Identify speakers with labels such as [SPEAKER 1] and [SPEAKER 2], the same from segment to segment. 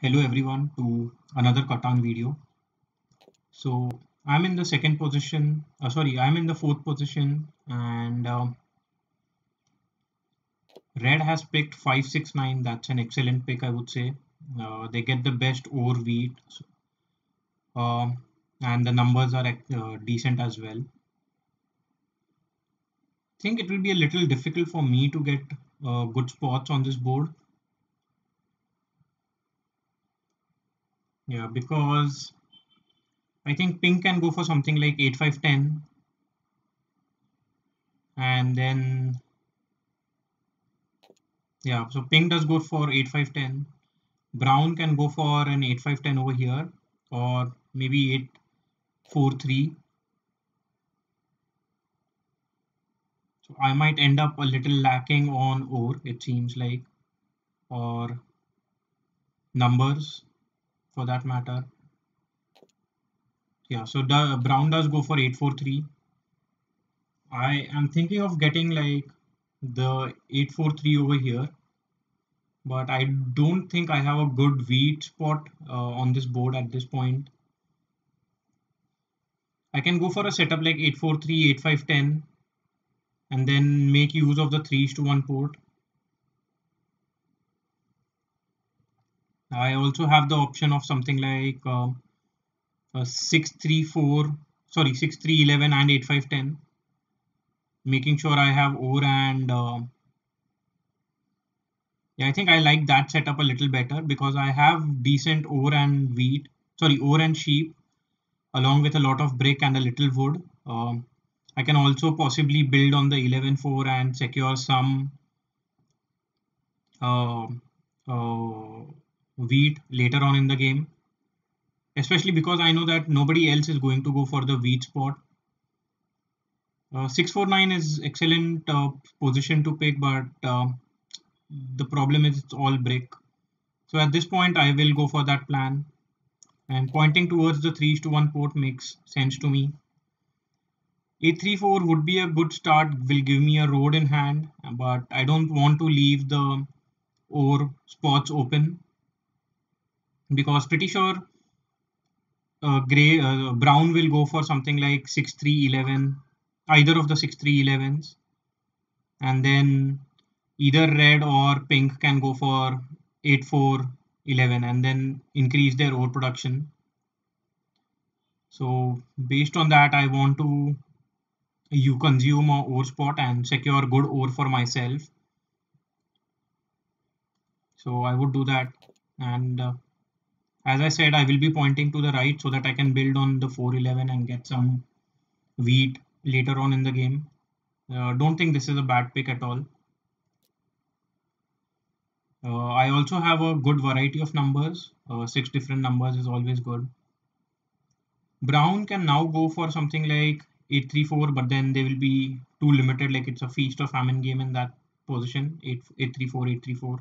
[SPEAKER 1] Hello everyone to another Catan video. So I'm in the second position. I'm in the fourth position, and Red has picked 569. That's an excellent pick, I would say. They get the best over wheat, um, and the numbers are decent as well. I think it will be a little difficult for me to get good spots on this board. Yeah, because I think Pink can go for something like 8-5-10, and then yeah, so Pink does go for 8-5-10. Brown can go for an 8-5-10 over here, or maybe 8-4-3. So I might end up a little lacking on ore, it seems like, or numbers for that matter. Yeah, so the Brown does go for 8-4-3. I am thinking of getting like the 8-4-3 over here, but I don't think I have a good wheat spot on this board at this point. I can go for a setup like 8-4-3, 8-5-10, and then make use of the 3:1 port. I also have the option of something like 6-3-4, sorry, 6-3-11 and 8-5-10, making sure I have ore and yeah, I think I like that setup a little better because I have decent ore and wheat, sorry, ore and sheep, along with a lot of brick and a little wood. I can also possibly build on the 11-4 and secure some uh, uh, wheat later on in the game, especially because I know that nobody else is going to go for the wheat spot. 649 is excellent position to pick, but the problem is it's all brick. So at this point, I will go for that plan. And pointing towards the 3:1 port makes sense to me. 8-3-4 would be a good start, will give me a road in hand, but I don't want to leave the ore spots open because pretty sure brown will go for something like 6-3-11, either of the 6-3-11s, and then either red or pink can go for 8-4-11 and then increase their ore production. So based on that, I want to you consume a ore spot and secure good ore for myself. So I would do that, and as I said, I will be pointing to the right so that I can build on the 4-11 and get some wheat later on in the game. Don't think this is a bad pick at all. I also have a good variety of numbers. 6 different numbers is always good. Brown can now go for something like 8-3-4, but then they will be too limited. Like it's a feast or famine game in that position. 8-3-4, 8-3-4.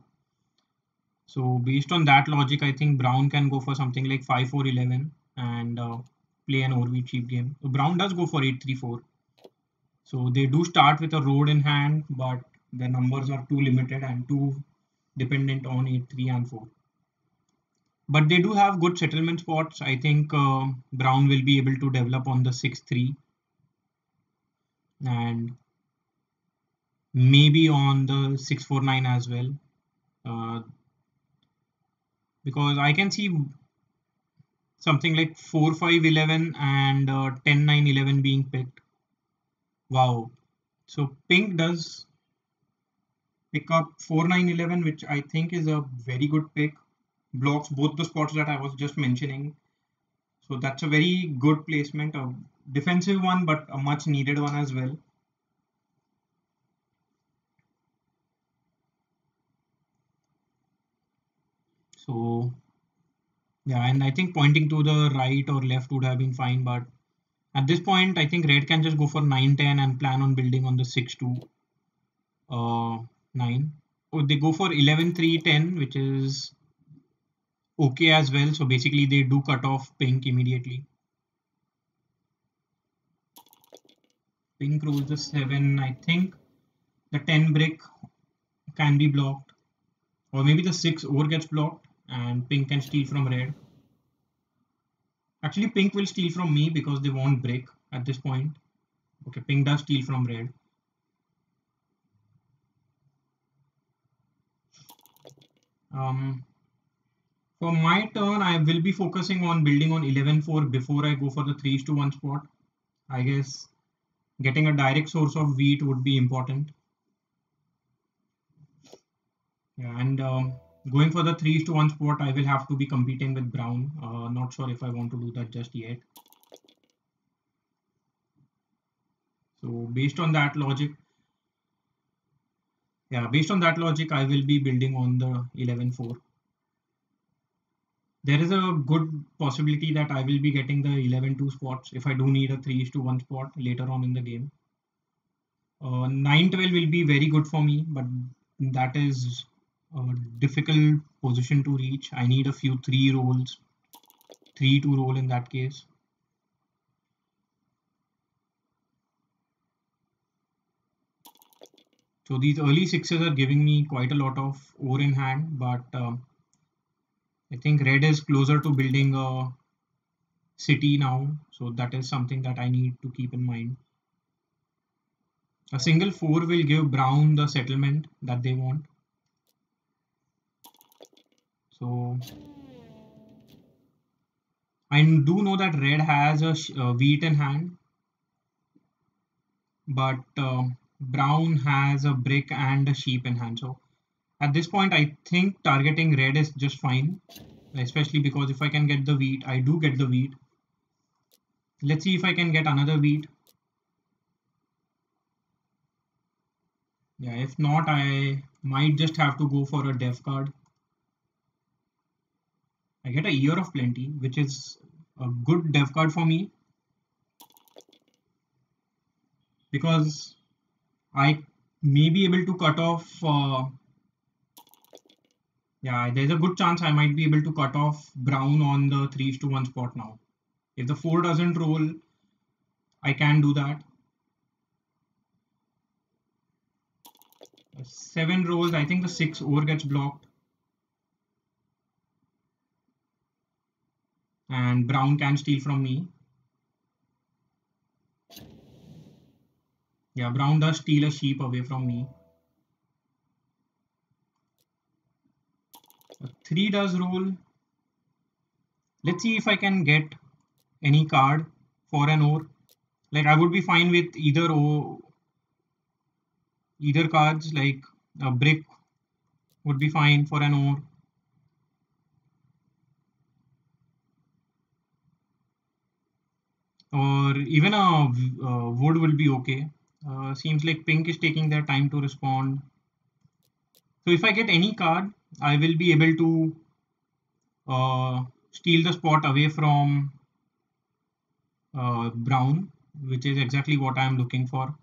[SPEAKER 1] So based on that logic, I think Brown can go for something like 5-4-11 and play an overweight cheap game. So Brown does go for 8-3-4. So they do start with a road in hand, but the numbers are too limited and too dependent on 8-3 and 4. But they do have good settlement spots. I think Brown will be able to develop on the 6-3 and maybe on the 6-4-9 as well. Uh, because I can see something like 4-5-11 and 10-9-11 being picked. Wow. So Pink does pick up 4-9-11, which I think is a very good pick. Blocks both the spots that I was just mentioning. So that's a very good placement, a defensive one, but a much needed one as well. So yeah, and I think pointing to the right or left would have been fine, but at this point, I think red can just go for 9-10 and plan on building on the 6-2-9. Oh, they go for 11-3-10, which is okay as well. So basically, they do cut off pink immediately. Pink rolls the 7. I think the 10 brick can be blocked, or maybe the 6 ore gets blocked, and pink can steal from red. Actually, pink will steal from me because they won't break at this point. Okay, pink does steal from red. Um, for my turn, I will be focusing on building on 11-4 before I go for the 3:1 spot. I guess getting a direct source of wheat would be important. Yeah, and going for the 3:1 spot, I will have to be competing with brown. Not sure if I want to do that just yet. So based on that logic, I will be building on the 11-4. There is a good possibility that I will be getting the 11-2 spots if I do need a 3:1 spot later on in the game. 9-12 will be very good for me, but that is a difficult position to reach. I need a few 3 rolls, 3 to roll in that case. So these early sixes are giving me quite a lot of ore in hand, but I think red is closer to building a city now, so that is something that I need to keep in mind. A single 4 will give brown the settlement that they want. So I do know that red has a wheat in hand, but brown has a brick and a sheep in hand. So at this point, I think targeting red is just fine, especially because if I can get the wheat, I do get the wheat. Let's see if I can get another wheat. Yeah, if not, I might just have to go for a dev card. I get a year of plenty, which is a good dev card for me because I may be able to cut off. Yeah, there's a good chance I might be able to cut off brown on the 3:1 spot now. If the 4 doesn't roll, I can do that. 7 rolls, I think the 6 over gets blocked. And brown can steal from me. Yeah, brown does steal a sheep away from me. 3 does roll. Let's see if I can get any card for an ore. Like I would be fine with either cards. Like a brick would be fine for an ore. Or even a wood will be okay. Seems like pink is taking their time to respond. So if I get any card, I will be able to steal the spot away from brown, which is exactly what I am looking for.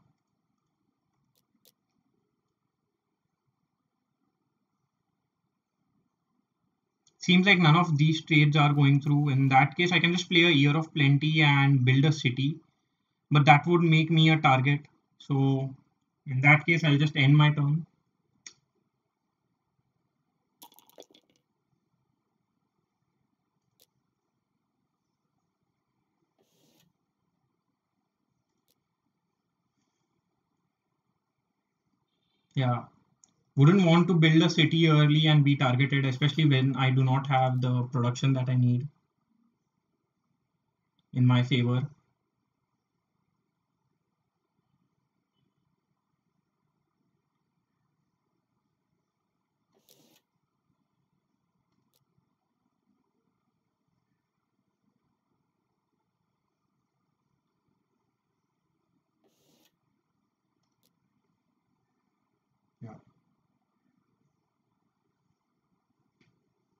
[SPEAKER 1] Seems like none of these trades are going through. In that case, I can just play a Year of Plenty and build a city, but that would make me a target. So in that case, I'll just end my turn. Yeah, wouldn't want to build a city early and be targeted, especially when I do not have the production that I need in my favor. Yeah.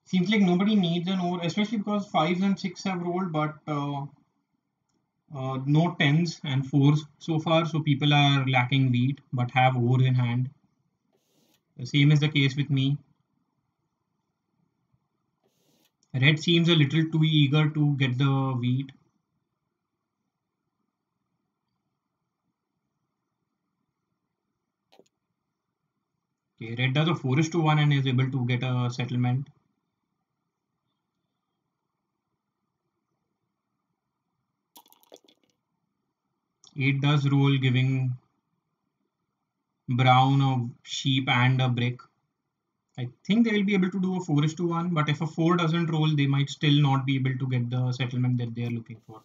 [SPEAKER 1] Seems like nobody needs an ore, especially because fives and six have rolled, but no tens and fours so far. So people are lacking wheat, but have ore in hand. The same is the case with me. Red seems a little too eager to get the wheat. Okay, red does a 4:1 and is able to get a settlement. 8 does roll, giving brown a sheep and a brick. I think they will be able to do a 4:1, but if a 4 doesn't roll, they might still not be able to get the settlement that they are looking for.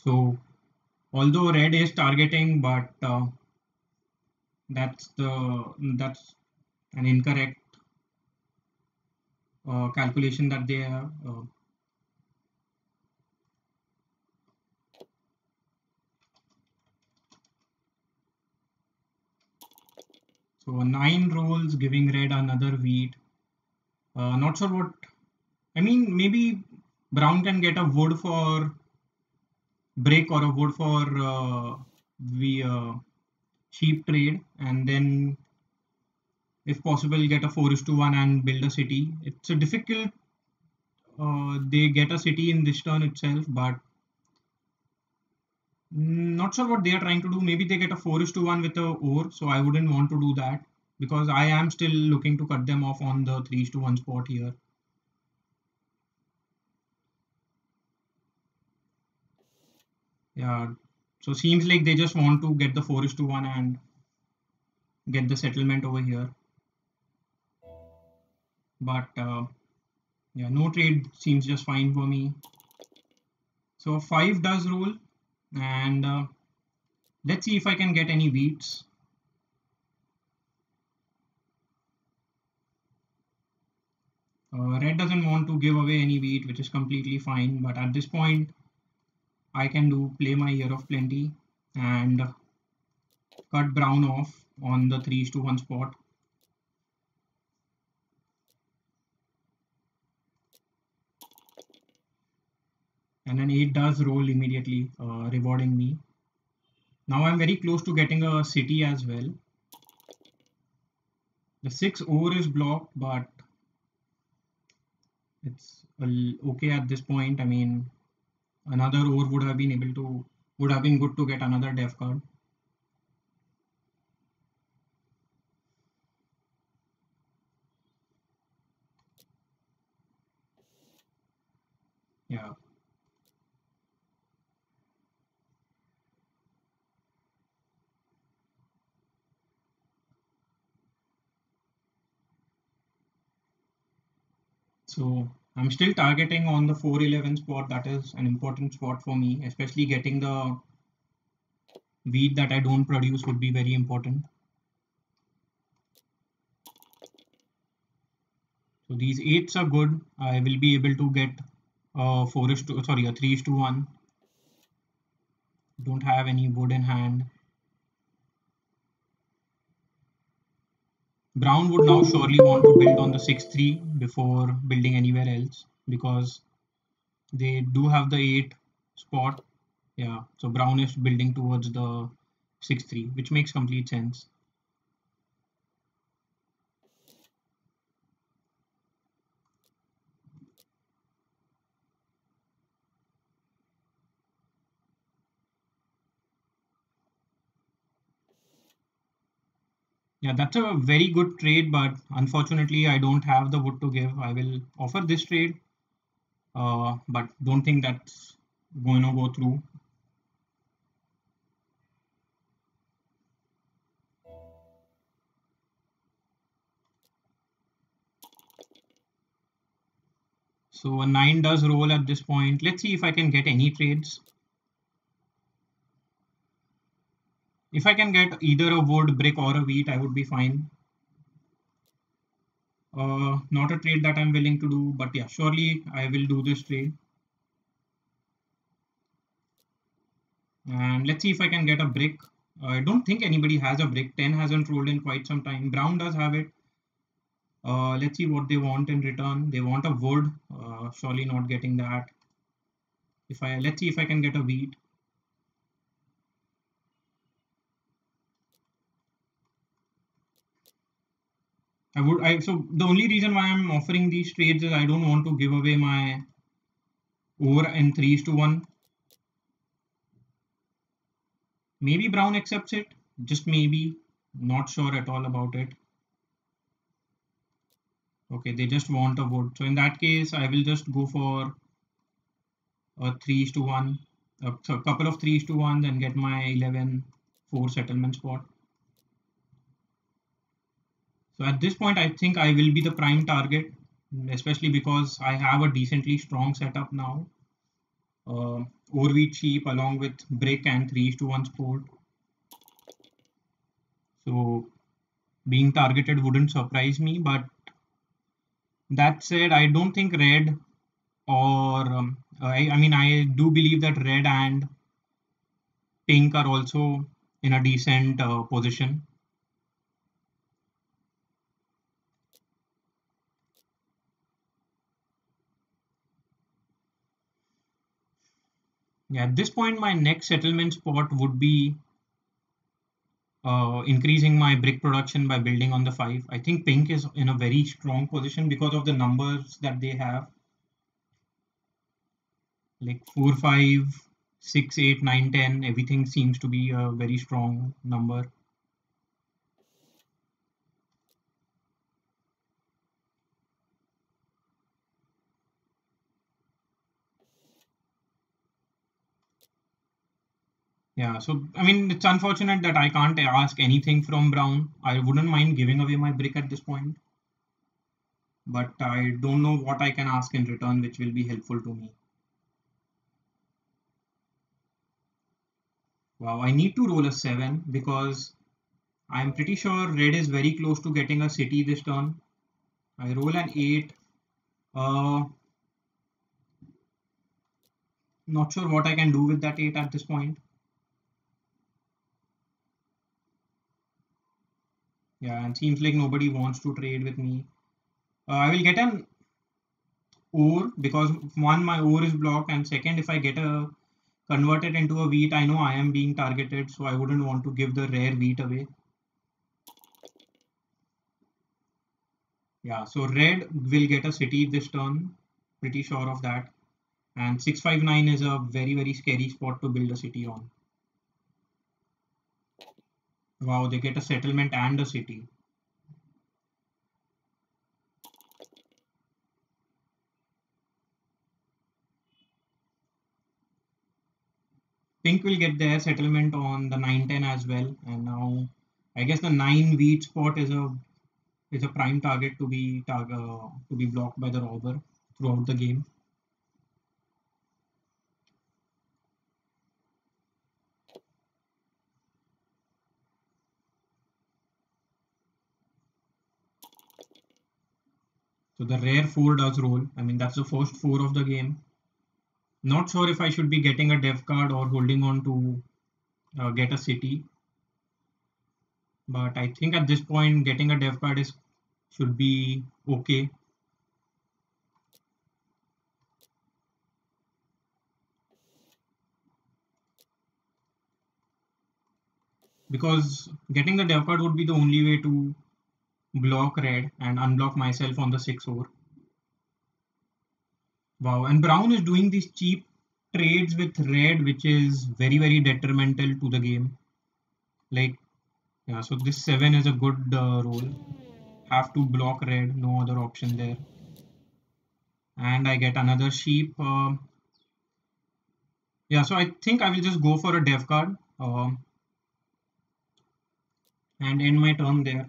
[SPEAKER 1] So although red is targeting, but that's an incorrect calculation that they have. So 9 rolls, giving red another wheat. Not sure what. I mean, maybe brown can get a wood for brick or a wood for the sheep trade, and then if possible get a 4:1 and build a city. It's a difficult. They get a city in this turn itself, but not sure what they are trying to do. Maybe they get a 4:1 with a ore, so I wouldn't want to do that because I am still looking to cut them off on the 3:1 spot here. Yeah, so seems like they just want to get the 4:1 and get the settlement over here. But yeah, no trade seems just fine for me. So 5 does roll, and let's see if I can get any wheats. Red doesn't want to give away any wheat, which is completely fine. But at this point, I can play my Year of Plenty and cut brown off on the 3:1 spot. And then 8 does roll immediately, rewarding me. Now I'm very close to getting a city as well. The 6 ore is blocked, but it's okay at this point. I mean, another ore would have been good to get another dev card. Yeah. So I'm still targeting on the 4:11 spot. That is an important spot for me, especially getting the wheat that I don't produce would be very important. So these 8s are good. I will be able to get a 3:1. Don't have any wood in hand. Brown would now surely want to build on the 6:3 before building anywhere else because they do have the 8 spot. Yeah, so brown is building towards the 6:3, which makes complete sense. Yeah, that's a very good trade, but unfortunately, I don't have the wood to give. I will offer this trade, but don't think that's going to go through. So a 9 does roll at this point. Let's see if I can get any trades. If I can get either a wood, brick, or a wheat, I would be fine. Not a trade that I'm willing to do, but yeah, surely I will do this trade. And let's see if I can get a brick. I don't think anybody has a brick. 10 hasn't rolled in quite some time. Brown does have it. Let's see what they want in return. They want a wood. Surely not getting that. Let's see if I can get a wheat. So the only reason why I'm offering these trades is I don't want to give away my over in 3:1. Maybe brown accepts it, just maybe. Not sure at all about it. Okay, they just want a wood. So in that case, I will just go for a 3:1, so a couple of 3:1, and get my 11-4 settlement spot. So at this point, I think I will be the prime target, especially because I have a decently strong setup now. Overwheat sheep along with brick and 3:1 sport. So being targeted wouldn't surprise me, but that said, I don't think red or I mean I do believe that red and pink are also in a decent position. Yeah, at this point, my next settlement spot would be increasing my brick production by building on the 5. I think pink is in a very strong position because of the numbers that they have, like 4, 5, 6, 8, 9, 10. Everything seems to be a very strong number. Yeah, so I mean, it's unfortunate that I can't ask anything from Brown. I wouldn't mind giving away my brick at this point, but I don't know what I can ask in return which will be helpful to me. Wow, I need to roll a 7 because I'm pretty sure red is very close to getting a city this turn. I roll an 8. Uh, Not sure what I can do with that 8 at this point. Yeah, and seems like nobody wants to trade with me. I will get an ore because one, my ore is blocked, and second, if I get a converted into a wheat, I know I am being targeted, so I wouldn't want to give the rare wheat away. Yeah, so red will get a city this turn, pretty sure of that. And 659 is a very, very scary spot to build a city on. Wow, they get a settlement and a city. Pink will get their settlement on the 910 as well. And now I guess the 9 wheat spot is a prime target to be blocked by the robber throughout the game. So the rare 4 does roll. I mean, that's the first 4 of the game. Not sure if I should be getting a dev card or holding on to get a city. But I think at this point, getting a dev card is should be okay. Because getting the dev card would be the only way to block red and unblock myself on the 6 over. Wow, and brown is doing these cheap trades with red, which is very, very detrimental to the game. Like, yeah, so this 7 is a good roll. Have to block red, no other option there. And I get another sheep. Yeah, so I think I will just go for a dev card and end my turn there.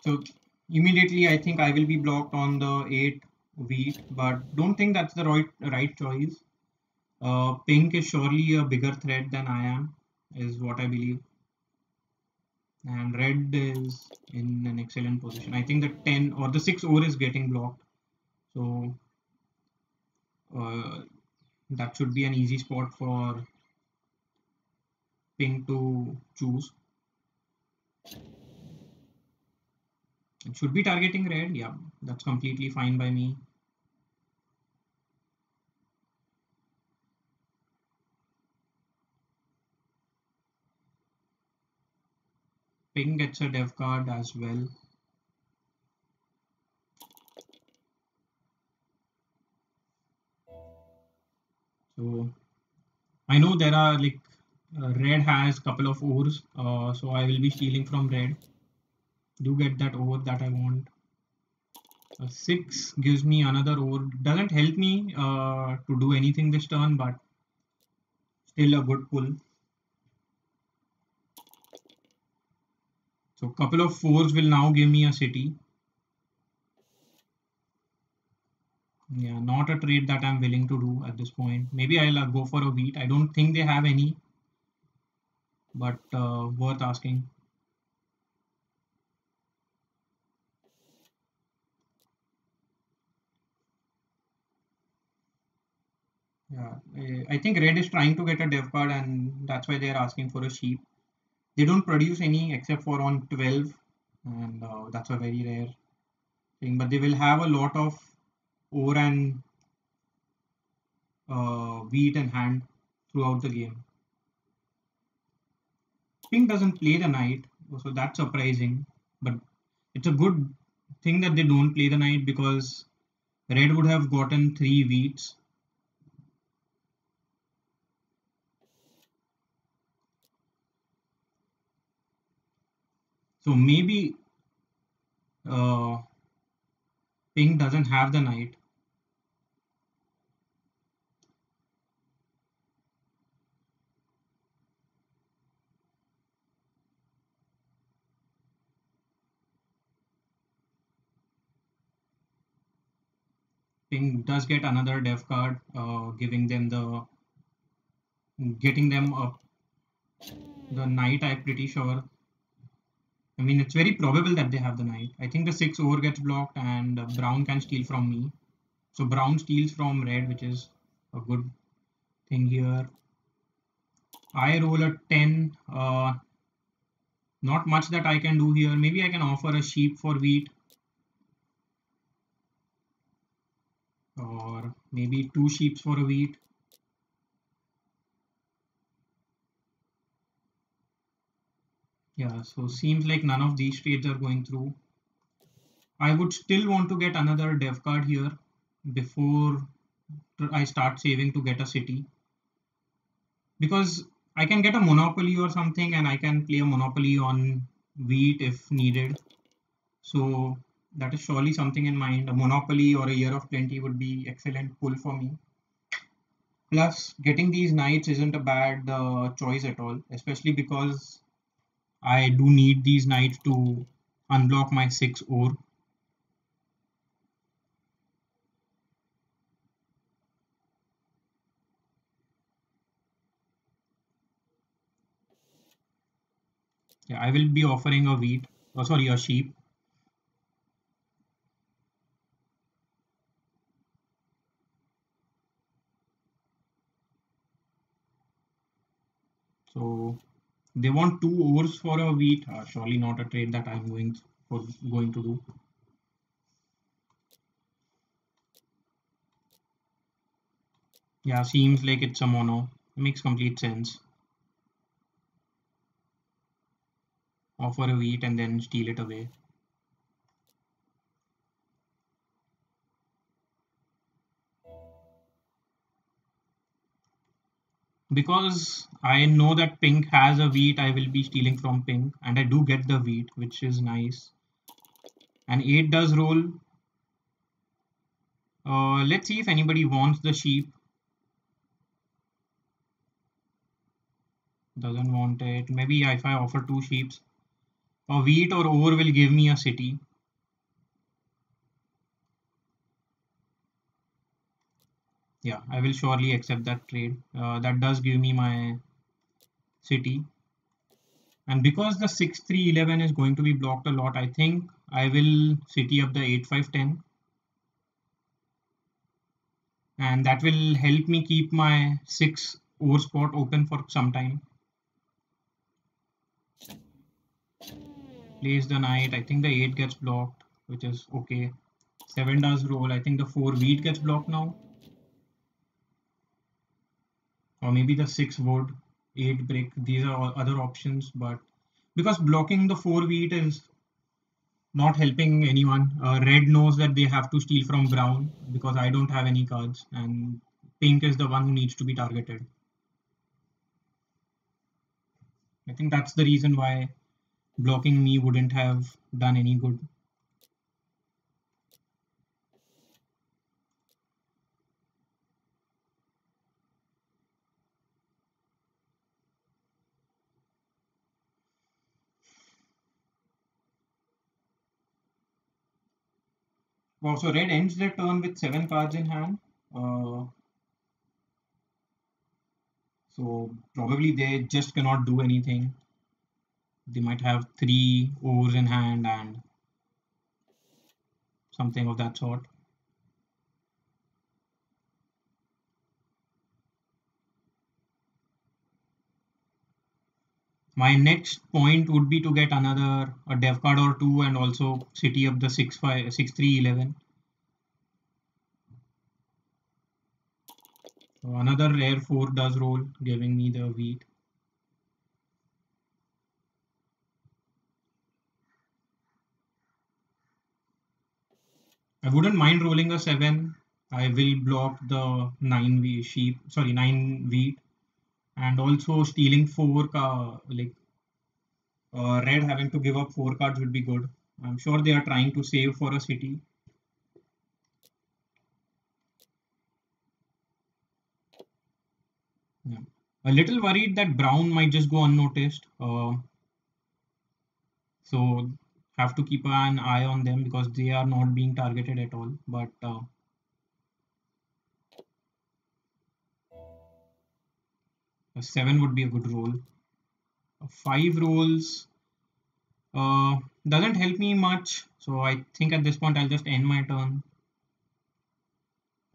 [SPEAKER 1] So immediately I think I will be blocked on the 8 wheat, but don't think that's the right choice. Pink is surely a bigger threat than I am, is what I believe. And red is in an excellent position. I think the 10 or the 6 over is getting blocked. So uh, that should be an easy spot for pink to choose. It should be targeting red. Yeah, that's completely fine by me. Ping gets a dev card as well. So I know there are like red has couple of ores, so I will be stealing from red. Do get that ore that I want. 6 gives me another ore. Doesn't help me to do anything this turn, but still a good pull. So couple of 4s will now give me a city. Yeah, not a trade that I'm willing to do at this point. Maybe I'll go for a wheat. I don't think they have any, but worth asking. Yeah, I think red is trying to get a dev card, and that's why they're asking for a sheep. They don't produce any except for on 12, and that's a very rare thing. But they will have a lot of ore and wheat in hand throughout the game. Pink doesn't play the knight, so that's surprising. But it's a good thing that they don't play the knight because red would have gotten 3 wheats. So maybe uh, pink doesn't have the knight. Pink does get another dev card, giving them the getting them up the knight. I'm pretty sure. I mean, it's very probable that they have the knight. I think the 6 over gets blocked, and brown can steal from me. So brown steals from red, which is a good thing here. I roll a 10. Not much that I can do here. Maybe I can offer a sheep for wheat, or maybe 2 sheeps for a wheat. Yeah, so seems like none of these trades are going through. I would still want to get another dev card here before I start saving to get a city, because I can get a monopoly or something, and I can play a monopoly on wheat if needed. So that is surely something in mind. A monopoly or a year of plenty would be excellent pull for me. Plus, getting these knights isn't a bad choice at all, especially because I do need these knights to unblock my 6 ore. Yeah, I will be offering a wheat, oh sorry, a sheep. So they want 2 ores for a wheat. Surely not a trade that I'm going to do. Yeah, seems like it's a mono. Makes complete sense. Offer a wheat and then steal it away. Because I know that pink has a wheat, I will be stealing from pink, and I do get the wheat, which is nice. And 8 does roll. Let's see if anybody wants the sheep. Doesn't want it. Maybe if I offer 2 sheeps, a wheat or ore will give me a city. Yeah, I will surely accept that trade. That does give me my city. And because the 6-3-11 is going to be blocked a lot, I think I will city up the 8-5-10. And that will help me keep my 6 ore spot open for some time. Plays the knight. I think the 8 gets blocked, which is okay. 7 does roll. I think the 4 wheat gets blocked now. Or maybe the 6 wood, 8 brick. These are all other options, but because blocking the 4 wheat is not helping anyone. Red knows that they have to steal from brown because I don't have any cards, and pink is the one who needs to be targeted. I think that's the reason why blocking me wouldn't have done any good. Wow, so red ends their turn with 7 cards in hand. Uh, so probably they just cannot do anything. They might have 3 ores in hand and something of that sort. My next point would be to get another a dev card or two and also city up the 6-5 6-3-11. So another rare 4 does roll, giving me the wheat. I wouldn't mind rolling a 7. I will block the 9 wheat, and also stealing 4 like red having to give up 4 cards would be good. I'm sure they are trying to save for a city. Yeah. A little worried that brown might just go unnoticed. So have to keep an eye on them because they are not being targeted at all. But a 7 would be a good roll. 5 rolls doesn't help me much. So I think at this point I'll just end my turn.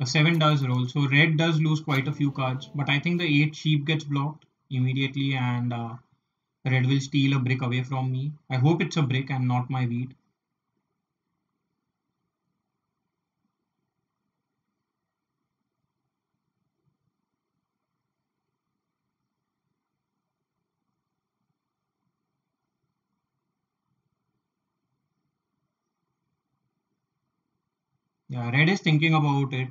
[SPEAKER 1] A 7 does roll. So red does lose quite a few cards. But I think the 8 sheep gets blocked immediately and red will steal a brick away from me. I hope it's a brick and not my wheat. Yeah, red is thinking about it.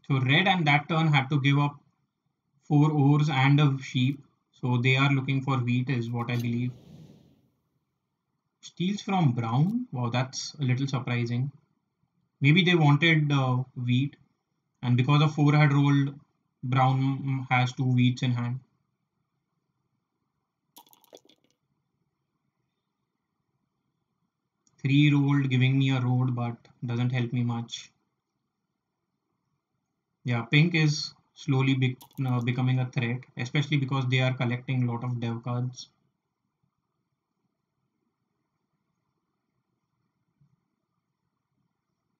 [SPEAKER 1] So red and that turn had to give up 4 ores and a sheep. So they are looking for wheat is what I believe. Steals from brown? Wow, that's a little surprising. Maybe they wanted wheat, and because of 4 had rolled, brown has 2 wheats in hand. 3 rolled, giving me a road, but doesn't help me much. Yeah, pink is slowly becoming a threat, especially because they are collecting a lot of dev cards.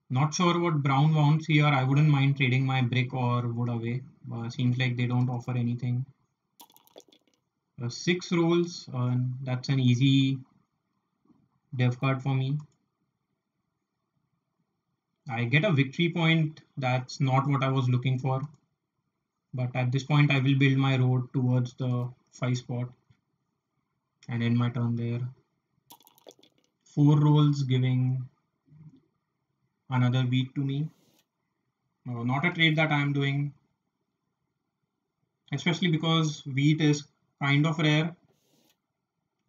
[SPEAKER 1] Not sure what brown wants here. I wouldn't mind trading my brick or wood away. Seems like they don't offer anything. 6 rolls, that's an easy dev card for me. I get a victory point. That's not what I was looking for. But at this point, I will build my road towards the 5 spot and end my turn there. 4 rolls giving another wheat to me. Not a trade that I am doing, especially because wheat is kind of rare.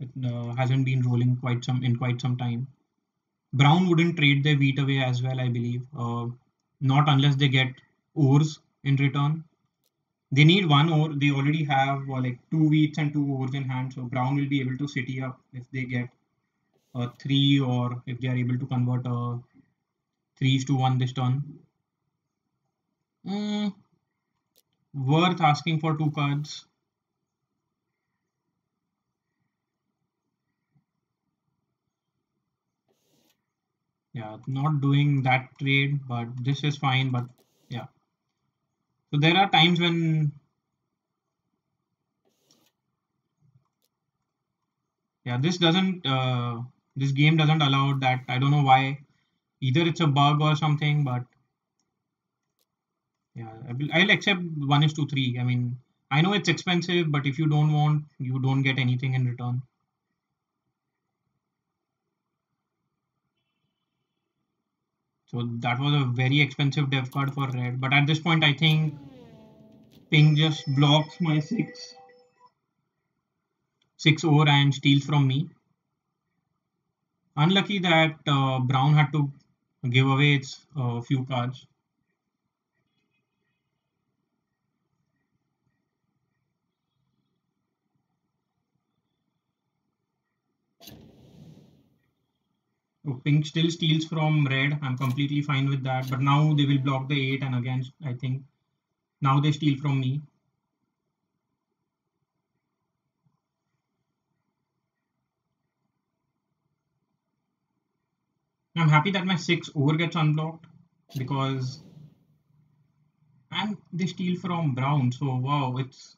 [SPEAKER 1] It hasn't been rolling quite some time. Brown wouldn't trade their wheat away as well, I believe. Not unless they get ores in return. They need 1 ore. They already have like 2 wheats and 2 ores in hand. So brown will be able to city up if they get a 3 or if they are able to convert a 3:1 this turn. Mm, worth asking for 2 cards. Yeah, not doing that trade, but this is fine. But yeah, so there are times when yeah, this game doesn't allow that. I don't know why. Either it's a bug or something, but yeah, I'll accept 1:3. I mean, I know it's expensive, but if you don't want, you don't get anything in return. So that was a very expensive dev card for red. But at this point, I think pink just blocks my six over and steals from me. Unlucky that brown had to give away its few cards. So pink still steals from red. I'm completely fine with that. But now they will block the 8 and again, I think now they steal from me. I'm happy that my 6 over gets unblocked because and they steal from brown. So wow, it's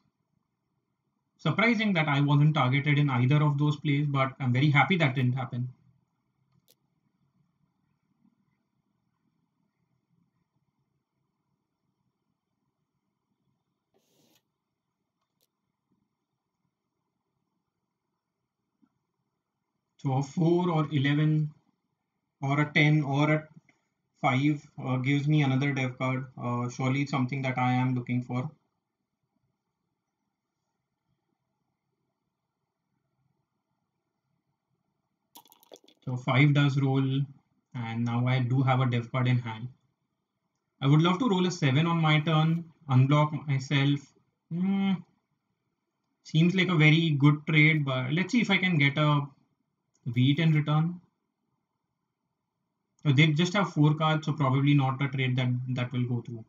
[SPEAKER 1] surprising that I wasn't targeted in either of those plays, but I'm very happy that didn't happen. So a 4 or 11 or a 10 or a 5 gives me another dev card. Surely it's something that I am looking for. So 5 does roll, and now I do have a dev card in hand. I would love to roll a 7 on my turn, unblock myself. Hmm, seems like a very good trade, but let's see if I can get a wheat in return. They just have 4 cards, so probably not a trade that will go through.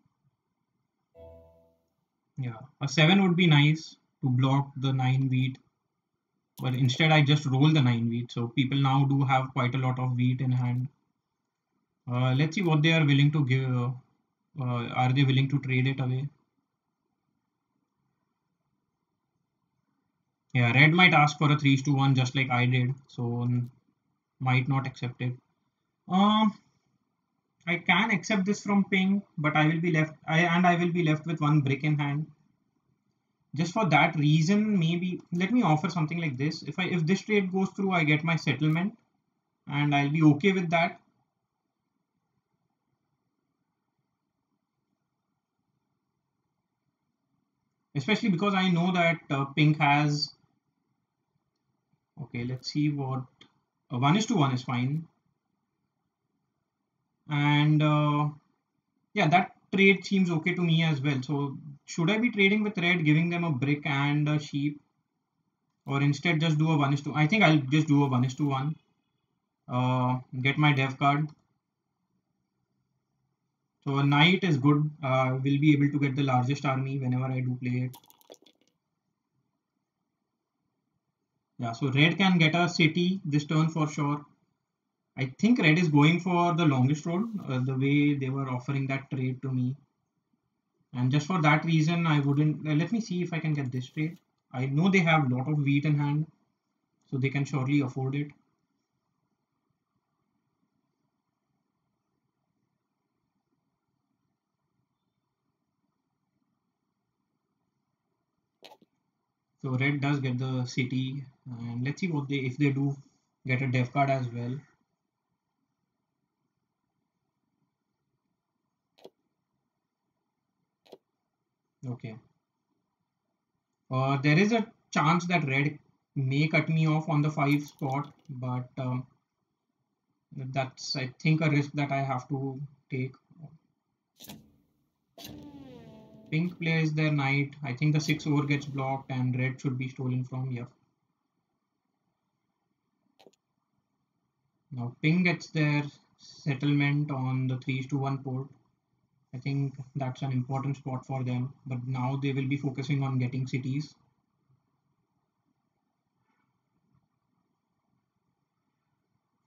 [SPEAKER 1] Yeah, a 7 would be nice to block the 9 wheat, but instead I just roll the 9 wheat. So people now do have quite a lot of wheat in hand. Let's see what they are willing to give. Are they willing to trade it away? Yeah, red might ask for a 3-1 just like I did, so might not accept it. Um, I can accept this from pink, but I will be left with one brick in hand. Just for that reason, maybe let me offer something like this. If this trade goes through, I get my settlement, and I'll be okay with that. Especially because I know that pink has. Okay, let's see what 1:1 is fine, and yeah, that trade seems okay to me as well. So should I be trading with red, giving them a brick and a sheep, or instead just do a 1:2? I think I'll just do a 1:1. Get my dev card. So a knight is good. Will be able to get the largest army whenever I do play it. Yeah, so red can get a city this turn for sure. I think red is going for the longest road, the way they were offering that trade to me. And just for that reason, I wouldn't. Let me see if I can get this trade. I know they have a lot of wheat in hand, so they can surely afford it. So red does get the city, and let's see what they if they do get a dev card as well. Okay. There is a chance that red may cut me off on the 5 spot, but that's I think a risk that I have to take. Pink plays their knight. I think the 6 over gets blocked and red should be stolen from. Yep. Now pink gets their settlement on the 3:1 port. I think that's an important spot for them. But now they will be focusing on getting cities.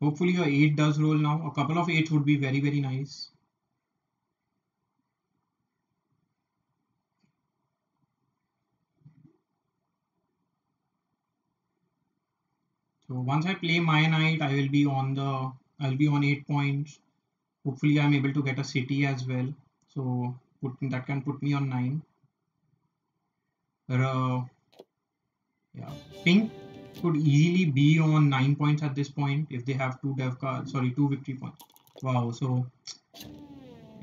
[SPEAKER 1] Hopefully a 8 does roll now. A couple of 8s would be very, very nice. So once I play my knight, I'll be on 8 points. Hopefully I'm able to get a city as well. So that can put me on 9. Uh, yeah, pink could easily be on 9 points at this point if they have two dev cards, sorry, two victory points. Wow, so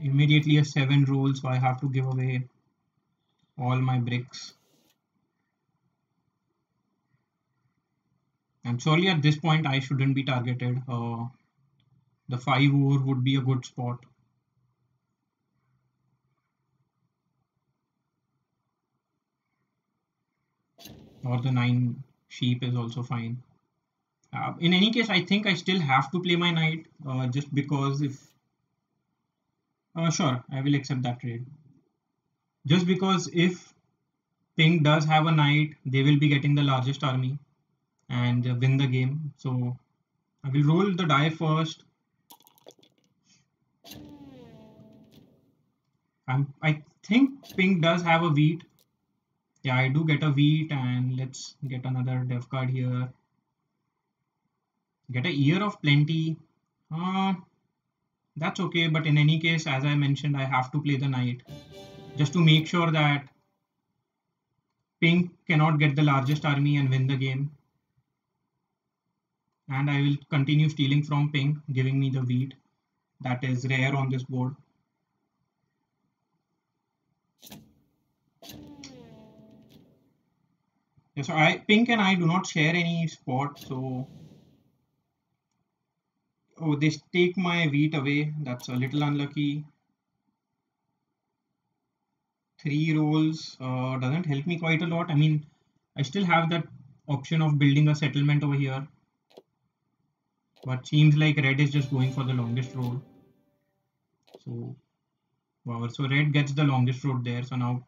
[SPEAKER 1] immediately a 7 roll, so I have to give away all my bricks. And surely at this point I shouldn't be targeted. The 5 ore would be a good spot. Or the 9 sheep is also fine. In any case, I think I still have to play my knight just because if. Sure, I will accept that trade. Just because if Pink does have a knight, they will be getting the largest army and win the game. So I will roll the die first. I think Pink does have a wheat. Yeah, I do get a wheat, and let's get another dev card here. Get a year of plenty. Uh, that's okay, but in any case, as I mentioned, I have to play the knight just to make sure that Pink cannot get the largest army and win the game. And I will continue stealing from Pink, giving me the wheat. That is rare on this board. Yeah, so Pink and I do not share any spot, so oh, they take my wheat away. That's a little unlucky. 3 rolls doesn't help me quite a lot. I mean, I still have that option of building a settlement over here, but seems like red is just going for the longest road. So wow, so red gets the longest road there. So now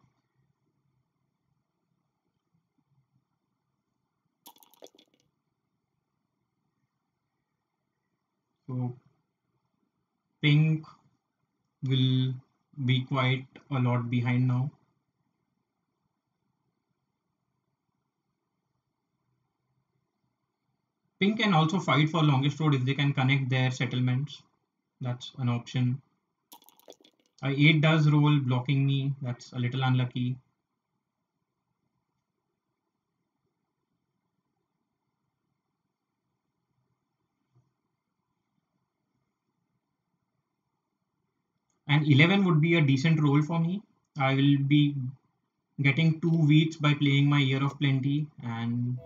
[SPEAKER 1] so pink will be quite a lot behind now. Pink can also fight for longest road if they can connect their settlements. That's an option. 8 does roll, blocking me. That's a little unlucky. And 11 would be a decent roll for me. I will be getting 2 wheats by playing my Year of Plenty, and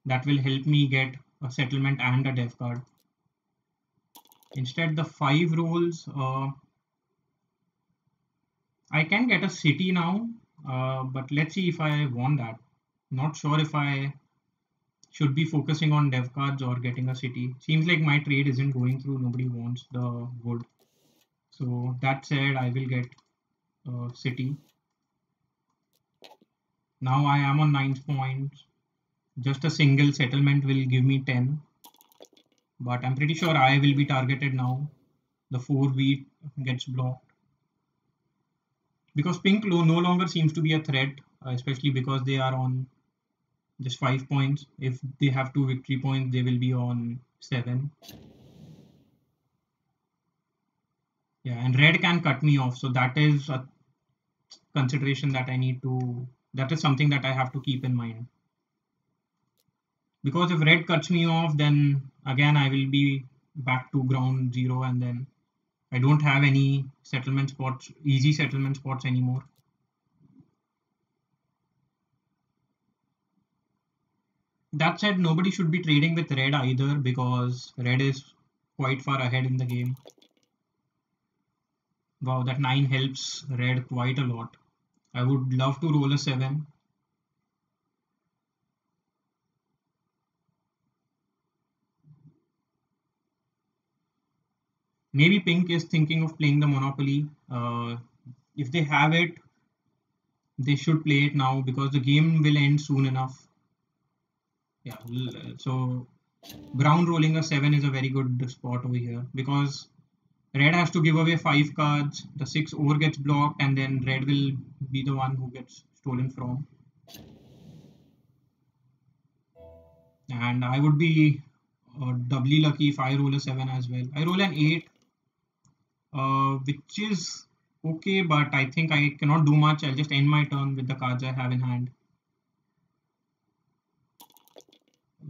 [SPEAKER 1] that will help me get a settlement and a dev card. Instead, the 5 rolls, I can get a city now, but let's see if I want that. Not sure if I should be focusing on dev cards or getting a city. Seems like my trade isn't going through. Nobody wants the wood. So that said, I will get a city. Now I am on 9 points. Just a single settlement will give me 10. But I'm pretty sure I will be targeted now. The 4 wheat gets blocked. Because pink no longer seems to be a threat, especially because they are on just 5 points. If they have 2 victory points, they will be on 7. Yeah, and red can cut me off. So that is a consideration that I need to, that is something that I have to keep in mind. Because if red cuts me off, then again I will be back to ground zero, and then I don't have any settlement spots, easy settlement spots anymore. That said, nobody should be trading with red either because red is quite far ahead in the game. Wow, that 9 helps red quite a lot. I would love to roll a 7. Maybe pink is thinking of playing the Monopoly. If they have it, they should play it now because the game will end soon enough. Yeah, so brown rolling a 7 is a very good spot over here because red has to give away 5 cards, the 6 ore gets blocked, and then red will be the one who gets stolen from. And I would be doubly lucky if I roll a 7 as well. I roll an 8, which is Okay, but I think I cannot do much. I'll just end my turn with the cards I have in hand.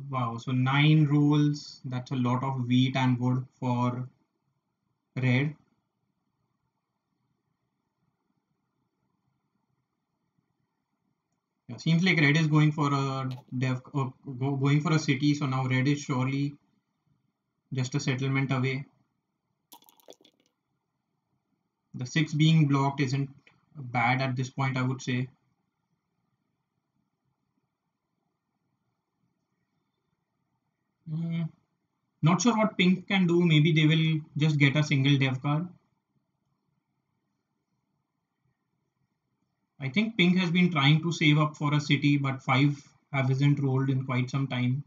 [SPEAKER 1] Wow, so 9 rolls. That's a lot of wheat and wood for red. Yeah, seems like red is going for a going for a city. So now red is surely just a settlement away. The 6 being blocked isn't bad at this point, I would say. Mm, Not sure what pink can do. Maybe they will just get a single dev card. I think pink has been trying to save up for a city, but 5 hasn't rolled in quite some time.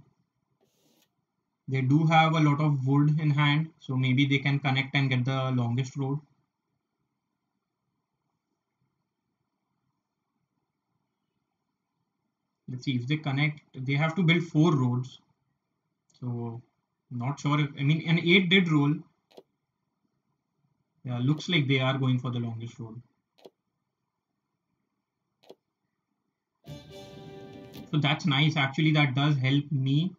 [SPEAKER 1] They do have a lot of wood in hand, so maybe they can connect and get the longest road. Let's see if they connect. They have to build 4 roads. So not sure if, I mean, an 8 did roll. Yeah, looks like they are going for the longest road. So that's nice. Actually, that does help me.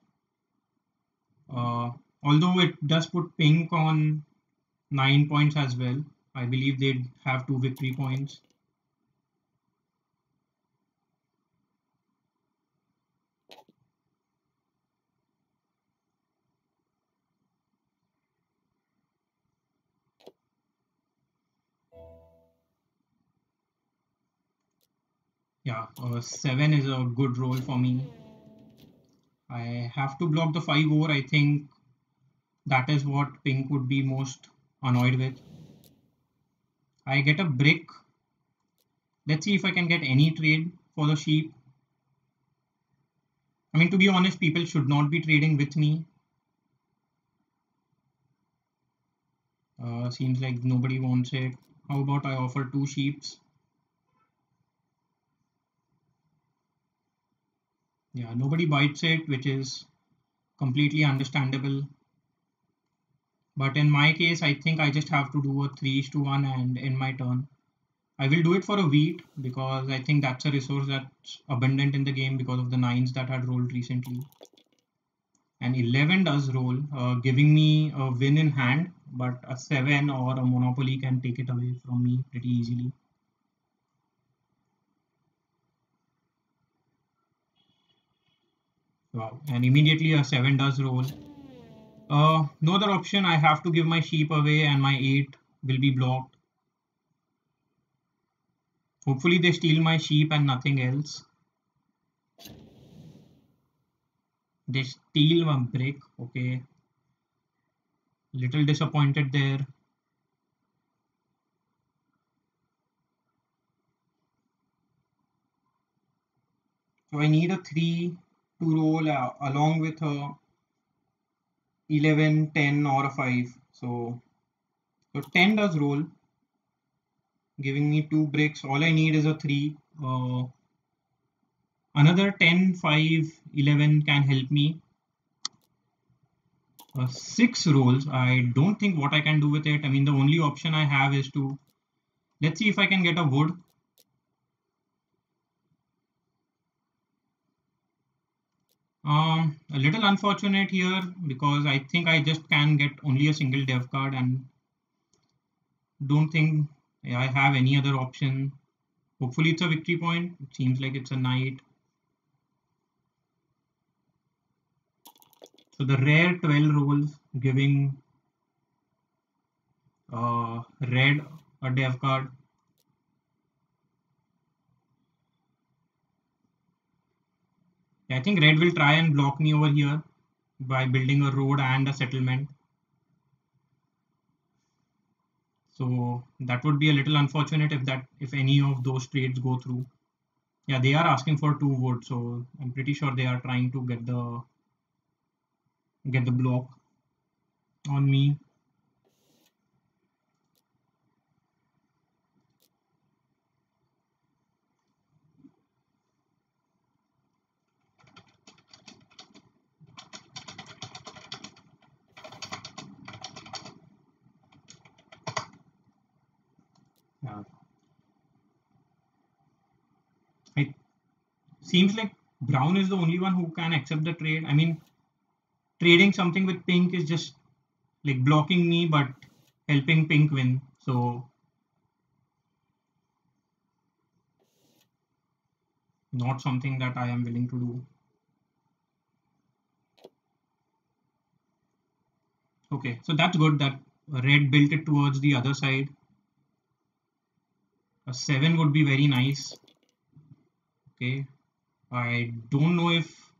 [SPEAKER 1] Uh, Although it does put pink on 9 points as well. I believe they'd have 2 victory points. Yeah, 7 is a good roll for me. I have to block the 5 over. I think that is what pink would be most annoyed with. I get a brick. Let's see if I can get any trade for the sheep. I mean, to be honest, people should not be trading with me. Seems like nobody wants it. How about I offer 2 sheeps? Yeah, nobody bites it, which is completely understandable. But in my case, I think I just have to do a 3:1 and end my turn. I will do it for a wheat because I think that's a resource that's abundant in the game because of the 9s that had rolled recently. And 11 does roll, giving me a win in hand, but a 7 or a monopoly can take it away from me pretty easily. Wow. And immediately a 7 does roll. No other option. I have to give my sheep away and my 8 will be blocked. Hopefully they steal my sheep and nothing else. They steal one brick. Okay. Little disappointed there. So I need a 3 to roll along with a 11, 10 or a 5. So 10 does roll, giving me 2 bricks. All I need is a 3. Another 10, 5, 11 can help me. 6 rolls. I don't think what I can do with it. I mean, the only option I have is to, let's see if I can get a wood. A little unfortunate here because I think I just can get only a single dev card and don't think I have any other option. Hopefully it's a victory point. It seems like it's a knight. So the rare 12 rolls giving red a dev card. I think red will try and block me over here by building a road and a settlement. So that would be a little unfortunate if any of those trades go through. Yeah, they are asking for 2 votes, so I'm pretty sure they are trying to get the block on me. Seems like brown is the only one who can accept the trade. I mean, trading something with pink is just like blocking me, but helping pink win. So not something that I am willing to do. Okay, so that's good that red built it towards the other side. A 7 would be very nice. Okay, I don't know if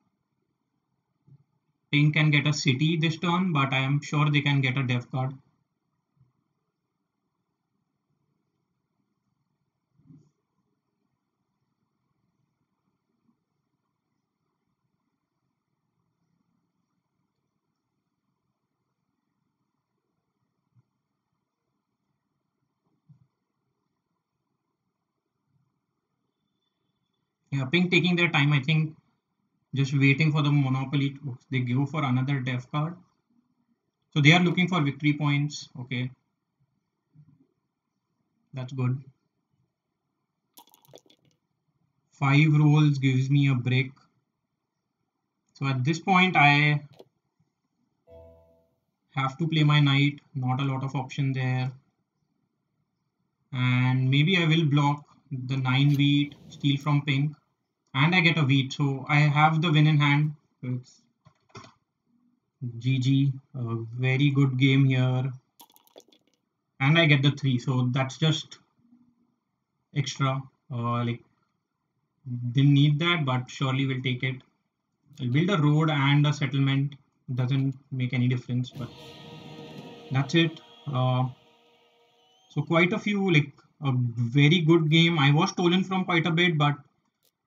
[SPEAKER 1] pink can get a city this turn, but I am sure they can get a dev card. Yeah, pink taking their time, I think, just waiting for the monopoly. They go for another dev card. So they are looking for victory points. Okay, that's good. 5 rolls gives me a brick. So at this point, I have to play my knight. Not a lot of option there. And maybe I will block the 9 wheat, steal from pink. And I get a wheat. So I have the win in hand. So it's GG. A very good game here. And I get the 3. So that's just extra. Like, didn't need that, but surely we'll take it. I'll build a road and a settlement. Doesn't make any difference, but that's it. So quite a few, like a very good game. I was stolen from quite a bit, but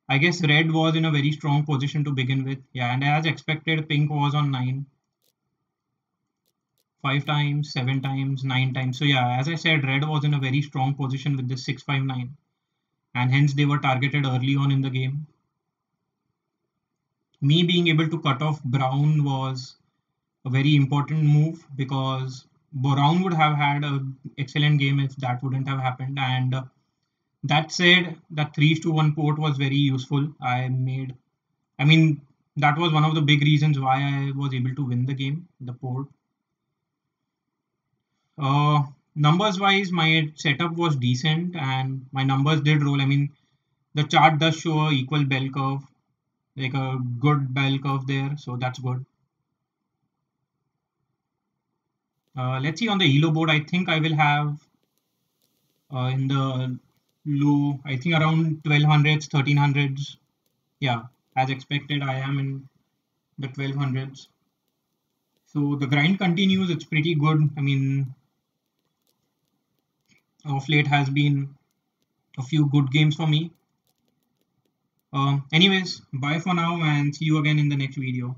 [SPEAKER 1] I guess red was in a very strong position to begin with. Yeah, and as expected, pink was on 9, 5 times, 7 times, 9 times. So yeah, as I said, red was in a very strong position with this 659, and hence they were targeted early on in the game. Me being able to cut off brown was a very important move because Brown would have had an excellent game if that wouldn't have happened. And that said, that 3-1 port was very useful. I mean, that was one of the big reasons why I was able to win the game, the port. Numbers wise, my setup was decent and my numbers did roll. I mean, the chart does show a equal bell curve, like a good bell curve there, so that's good. Let's see on the Elo board. I think I will have in the low, I think around 1200s, 1300s. Yeah, as expected, I am in the 1200s. So the grind continues. It's pretty good. I mean, of late has been a few good games for me. Anyways, bye for now and see you again in the next video.